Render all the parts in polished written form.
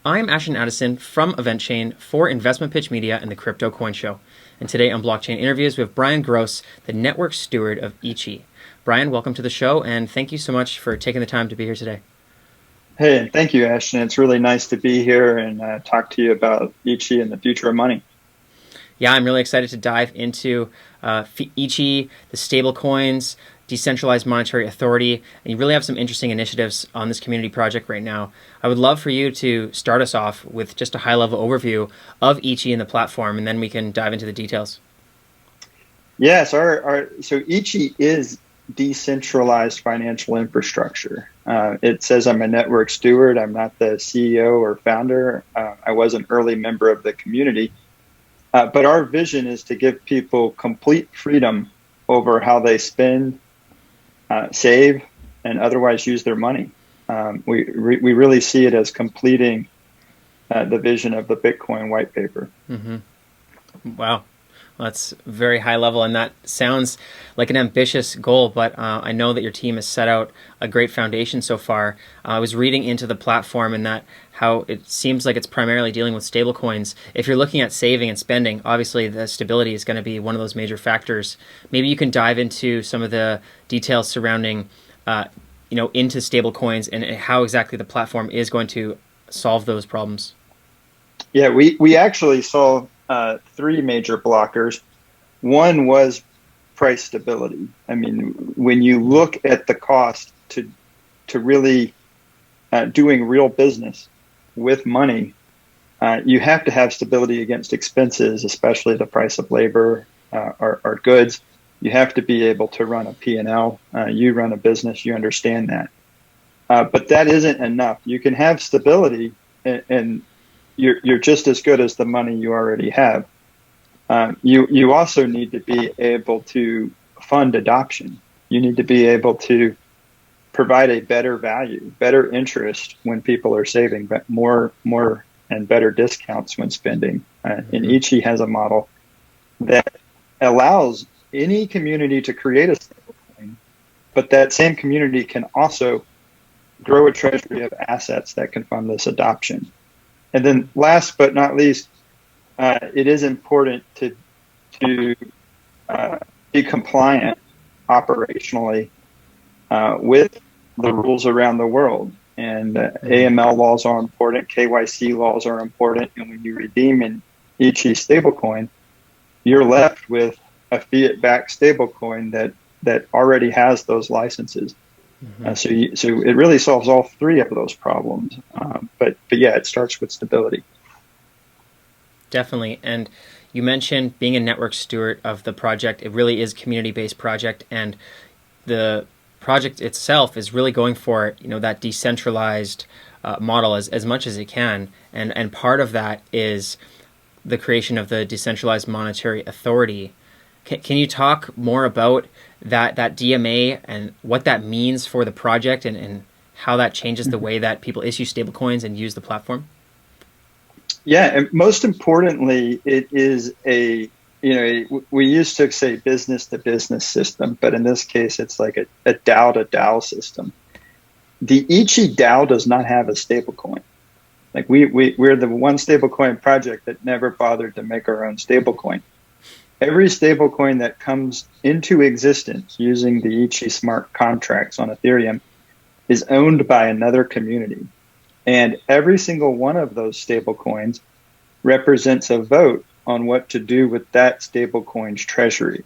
I'm Ashton Addison from EventChain for InvestmentPitch Media and the Crypto Coin Show. And today on Blockchain Interviews, we have Bryan Gross, the Network Steward of ICHI. Bryan, welcome to the show, and thank you so much for taking the time to be here today. Hey, thank you, Ashton. It's really nice to be here and talk to you about ICHI and the future of money. Yeah, I'm really excited to dive into ICHI, the stablecoins, Decentralized Monetary Authority, and you really have some interesting initiatives on this community project right now. I would love for you to start us off with just a high-level overview of ICHI and the platform, and then we can dive into the details. Yes, so ICHI is decentralized financial infrastructure. It says I'm a network steward. I'm not the CEO or founder. I was an early member of the community. But our vision is to give people complete freedom over how they spend, save, and otherwise use their money. We really see it as completing the vision of the Bitcoin white paper. Mm-hmm. Wow. Well, that's very high level, and that sounds like an ambitious goal, but I know that your team has set out a great foundation so far. I was reading into the platform and that how it seems like it's primarily dealing with stablecoins. If you're looking at saving and spending, obviously the stability is going to be one of those major factors. Maybe you can dive into some of the details surrounding, into stablecoins and how exactly the platform is going to solve those problems. Yeah, we actually saw three major blockers. One was price stability. I mean, when you look at the cost to really doing real business with money, you have to have stability against expenses, especially the price of labor or goods. You have to be able to run a P&L. You run a business, you understand that. But that isn't enough. You can have stability and you're just as good as the money you already have. You also need to be able to fund adoption. You need to be able to provide a better value, better interest when people are saving, but more and better discounts when spending. And ICHI has a model that allows any community to create a stablecoin, but that same community can also grow a treasury of assets that can fund this adoption. And then last but not least, it is important to be compliant operationally with the rules around the world. And AML laws are important, KYC laws are important, and when you redeem an ICHI stablecoin, you're left with a fiat-backed stablecoin that already has those licenses. Mm-hmm. So it really solves all three of those problems. But yeah, it starts with stability. Definitely. And you mentioned being a network steward of the project. It really is a community-based project, and the project itself is really going for that decentralized model as much as it can. And part of that is the creation of the Decentralized Monetary Authority. Can you talk more about that DMA and what that means for the project and how that changes the way that people issue stablecoins and use the platform? Yeah, and most importantly, it is we used to say business to business system, but in this case, it's like a DAO to DAO system. The ICHI DAO does not have a stablecoin. Like we're the one stablecoin project that never bothered to make our own stablecoin. Every stablecoin that comes into existence using the ICHI smart contracts on Ethereum is owned by another community. And every single one of those stablecoins represents a vote on what to do with that stablecoin's treasury.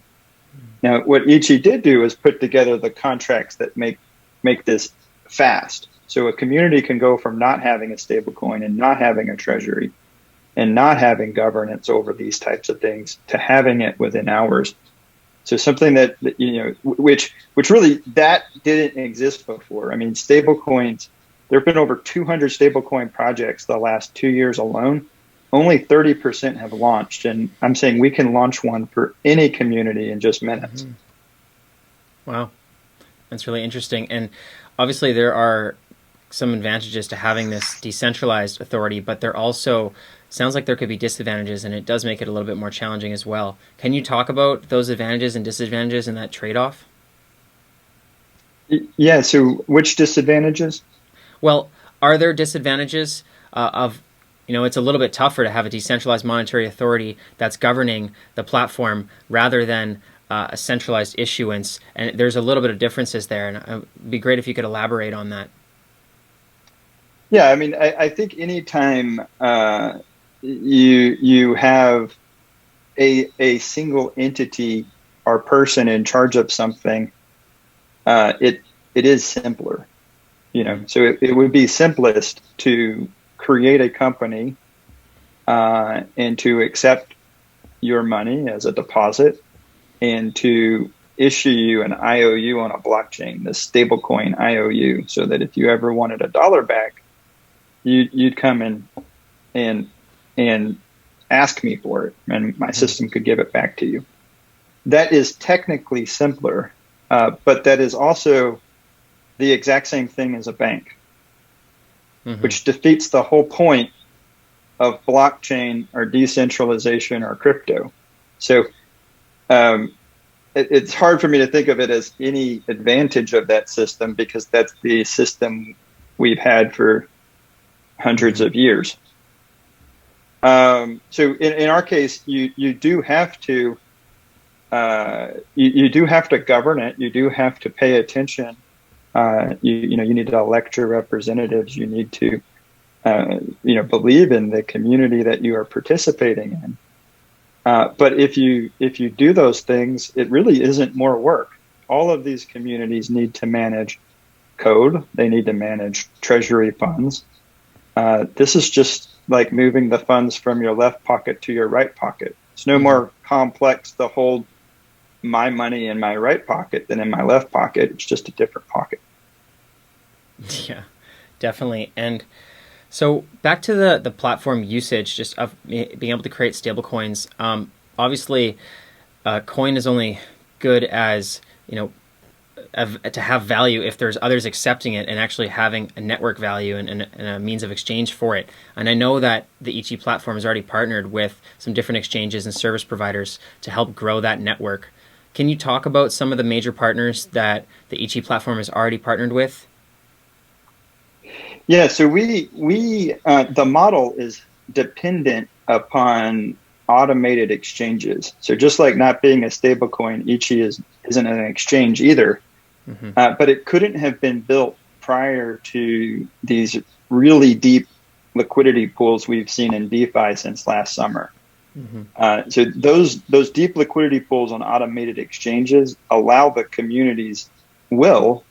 Now, what ICHI did do is put together the contracts that make this fast. So a community can go from not having a stablecoin and not having a treasury and not having governance over these types of things to having it within hours. So something that which really that didn't exist before. I mean, stablecoins, there have been over 200 stablecoin projects the last 2 years alone. Only 30% have launched, and I'm saying we can launch one for any community in just minutes. Mm-hmm. Wow, that's really interesting. And obviously there are some advantages to having this decentralized authority, but there also sounds like there could be disadvantages, and it does make it a little bit more challenging as well. Can you talk about those advantages and disadvantages and that trade-off? Yeah, so which disadvantages? Well, are there disadvantages of it's a little bit tougher to have a decentralized monetary authority that's governing the platform rather than a centralized issuance. And there's a little bit of differences there. And it'd be great if you could elaborate on that. Yeah, I mean, I think anytime you have a single entity or person in charge of something, it is simpler. So it would be simplest to create a company and to accept your money as a deposit and to issue you an IOU on a blockchain, the stablecoin IOU, so that if you ever wanted $1 back, you'd come in and ask me for it, and my system could give it back to you. That is technically simpler, but that is also the exact same thing as a bank, which defeats the whole point of blockchain or decentralization or crypto. So it's hard for me to think of it as any advantage of that system, because that's the system we've had for hundreds of years. So in our case, you do have to you do have to govern it. You do have to pay attention. You need to elect your representatives. You need to believe in the community that you are participating in. But if you do those things, it really isn't more work. All of these communities need to manage code. They need to manage treasury funds. This is just like moving the funds from your left pocket to your right pocket. It's no more complex to hold my money in my right pocket than in my left pocket. It's just a different pocket. Yeah, definitely. And so back to the platform usage, just of being able to create stablecoins. Obviously, coin is only good as, to have value if there's others accepting it and actually having a network value and a means of exchange for it. And I know that the ICHI platform has already partnered with some different exchanges and service providers to help grow that network. Can you talk about some of the major partners that the ICHI platform has already partnered with? Yeah, so we the model is dependent upon automated exchanges. So just like not being a stablecoin, ICHI isn't an exchange either. But it couldn't have been built prior to these really deep liquidity pools we've seen in DeFi since last summer. So those deep liquidity pools on automated exchanges allow the communities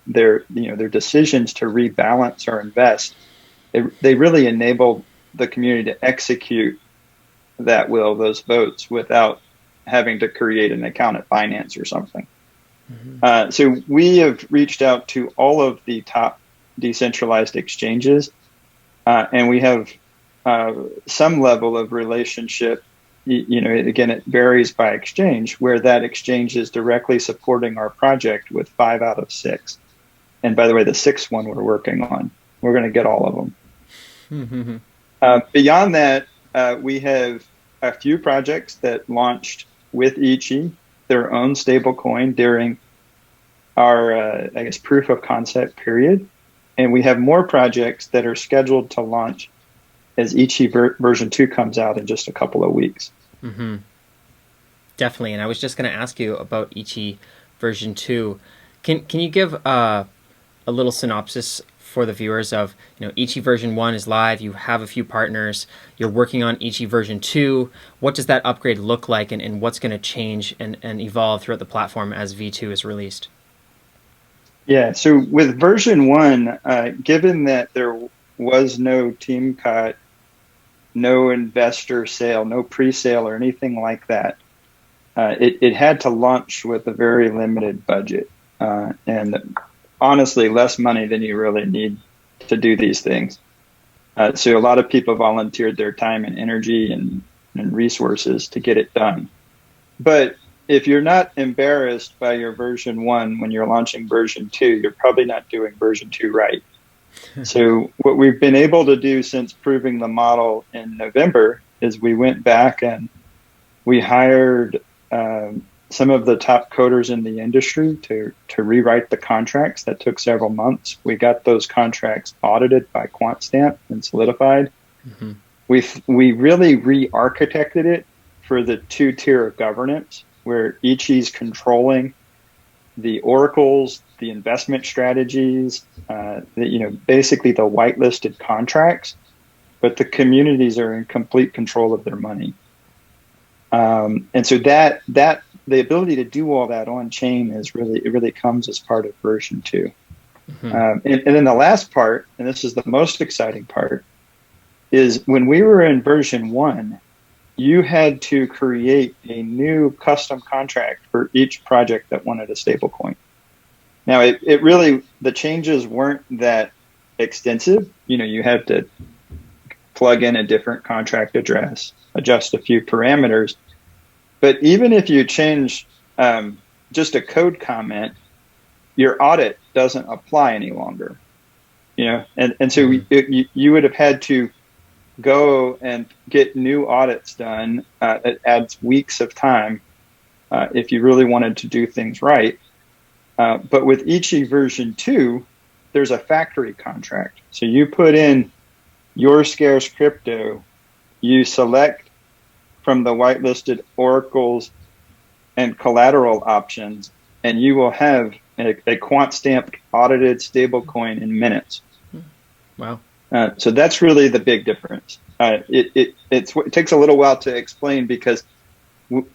their decisions to rebalance or invest. They really enable the community to execute those votes without having to create an account at Binance or something. So we have reached out to all of the top decentralized exchanges, and we have some level of relationship. Again, it varies by exchange, where that exchange is directly supporting our project with 5 out of 6. And by the way, the 6th one we're working on, we're going to get all of them. Beyond that, we have a few projects that launched with ICHI, their own stablecoin during our, proof of concept period. And we have more projects that are scheduled to launch as ICHI version 2 comes out in just a couple of weeks. Definitely. And I was just going to ask you about ICHI version 2. Can you give a little synopsis for the viewers of, ICHI version 1 is live, you have a few partners, you're working on ICHI version 2. What does that upgrade look like, and what's going to change and evolve throughout the platform as V2 is released? Yeah, so with version 1, given that there was no team cut, no investor sale, no pre-sale or anything like that, it had to launch with a very limited budget. And honestly, less money than you really need to do these things. So a lot of people volunteered their time and energy and resources to get it done. But if you're not embarrassed by your version 1 when you're launching version 2, you're probably not doing version 2 right. So what we've been able to do since proving the model in November is we went back and we hired some of the top coders in the industry to rewrite the contracts. That took several months. We got those contracts audited by QuantStamp and solidified. we really re-architected it for the two-tier of governance, where ICHI's controlling the oracles, the investment strategies, basically the whitelisted contracts, but the communities are in complete control of their money. And so that the ability to do all that on chain it really comes as part of version 2. And then the last part, and this is the most exciting part, is when we were in version 1, you had to create a new custom contract for each project that wanted a stablecoin. Now, it really, the changes weren't that extensive. You had to plug in a different contract address, adjust a few parameters. But even if you change just a code comment, your audit doesn't apply any longer. And so you would have had to go and get new audits done. It adds weeks of time if you really wanted to do things right. But with ICHI version 2, there's a factory contract. So you put in your scarce crypto, you select from the whitelisted oracles and collateral options, and you will have a quant stamped audited stablecoin in minutes. Wow. So that's really the big difference. It takes a little while to explain because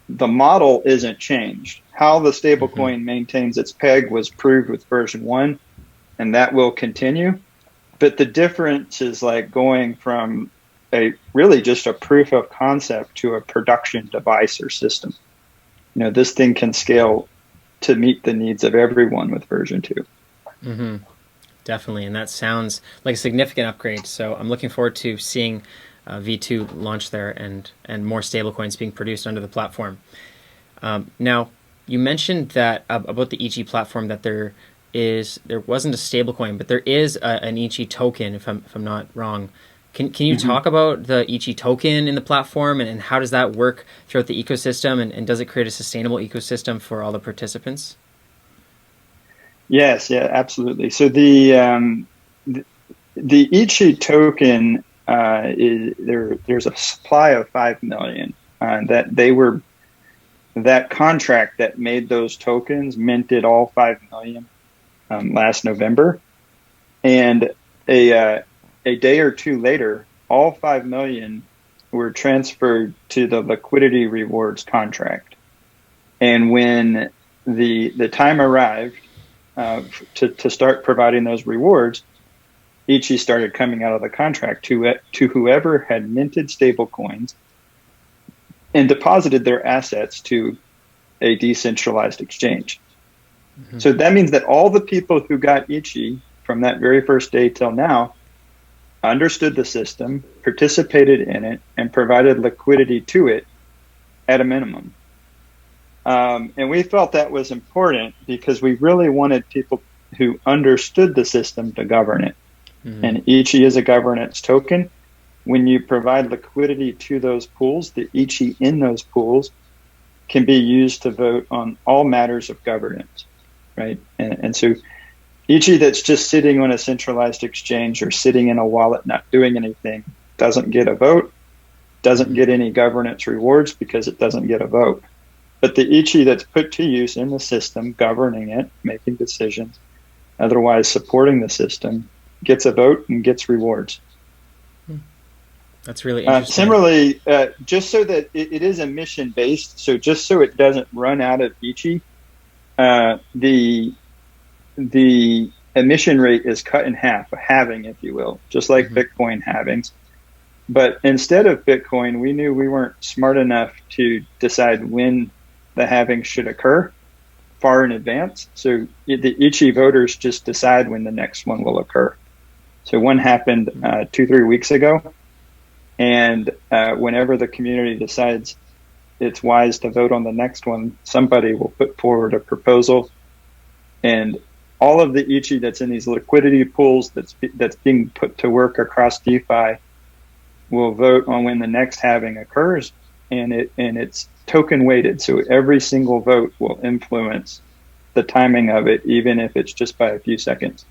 the model isn't changed. How the stablecoin maintains its peg was proved with version 1, and that will continue. But the difference is like going from really just a proof of concept to a production device or system. This thing can scale to meet the needs of everyone with version 2. Definitely, and that sounds like a significant upgrade. So I'm looking forward to seeing V2 launch there and more stablecoins being produced under the platform. Now, you mentioned that about the ICHI platform that there wasn't a stablecoin, but there is an ICHI token, if I'm not wrong. Can you talk about the ICHI token in the platform and how does that work throughout the ecosystem, and does it create a sustainable ecosystem for all the participants? Yes, yeah, absolutely. So the ICHI token there's a supply of 5 million. That contract that made those tokens minted all 5 million last November, and a day or two later, all 5 million were transferred to the liquidity rewards contract. And when the time arrived to start providing those rewards, ICHI started coming out of the contract to whoever had minted stablecoins and deposited their assets to a decentralized exchange. So that means that all the people who got ICHI from that very first day till now understood the system, participated in it, and provided liquidity to it at a minimum. And we felt that was important because we really wanted people who understood the system to govern it. And ICHI is a governance token. When you provide liquidity to those pools, the ICHI in those pools can be used to vote on all matters of governance, right? And so ICHI that's just sitting on a centralized exchange or sitting in a wallet not doing anything doesn't get a vote, doesn't get any governance rewards because it doesn't get a vote. But the ICHI that's put to use in the system, governing it, making decisions, otherwise supporting the system, gets a vote and gets rewards. That's really interesting. Similarly, just so that it is emission based, so just so it doesn't run out of ICHI, the emission rate is cut in half, a halving, if you will, just like Bitcoin halvings. But instead of Bitcoin, we knew we weren't smart enough to decide when the halving should occur far in advance. So the ICHI voters just decide when the next one will occur. So one happened 2-3 weeks ago. And whenever the community decides it's wise to vote on the next one, somebody will put forward a proposal, and all of the ICHI that's in these liquidity pools that's being put to work across DeFi will vote on when the next halving occurs, and it's token weighted. So every single vote will influence the timing of it, even if it's just by a few seconds.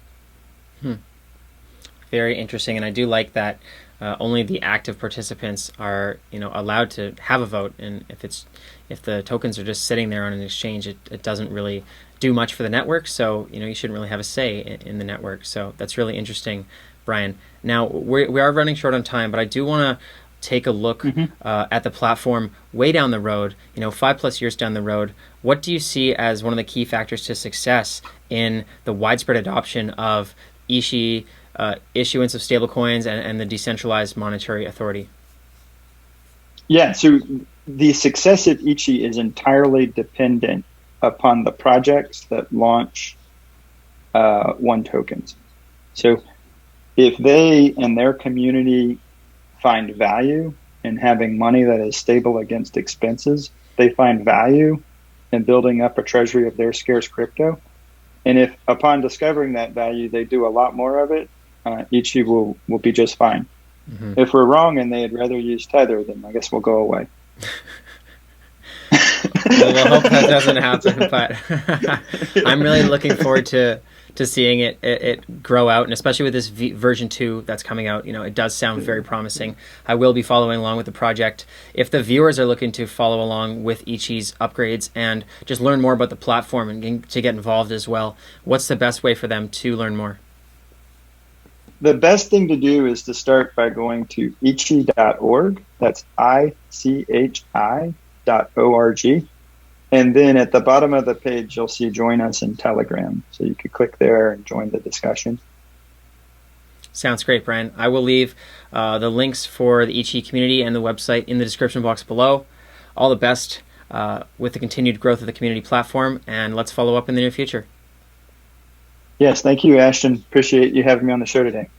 Very interesting, and I do like that only the active participants are allowed to have a vote, and if the tokens are just sitting there on an exchange, it doesn't really do much for the network. So you shouldn't really have a say in the network. So that's really interesting, Bryan. Now we are running short on time, but I do want to take a look at the platform way down the road, 5+ years down the road. What do you see as one of the key factors to success in the widespread adoption of ICHI, issuance of stablecoins, and the Decentralized Monetary Authority? Yeah, so the success of ICHI is entirely dependent upon the projects that launch one tokens. So if they and their community find value in having money that is stable against expenses, they find value in building up a treasury of their scarce crypto. And if upon discovering that value, they do a lot more of it, ICHI will be just fine. If we're wrong and they'd rather use Tether, then I guess we'll go away. Well, we'll hope that doesn't happen, but I'm really looking forward to seeing it grow out, and especially with this version 2 that's coming out, it does sound very promising. I will be following along with the project. If the viewers are looking to follow along with ICHI's upgrades and just learn more about the platform and to get involved as well, what's the best way for them to learn more? The best thing to do is to start by going to ICHI.org. That's ICHI.org. And then at the bottom of the page, you'll see Join Us in Telegram. So you could click there and join the discussion. Sounds great, Bryan. I will leave the links for the ICHI community and the website in the description box below. All the best with the continued growth of the community platform, and let's follow up in the near future. Yes, thank you, Ashton. Appreciate you having me on the show today.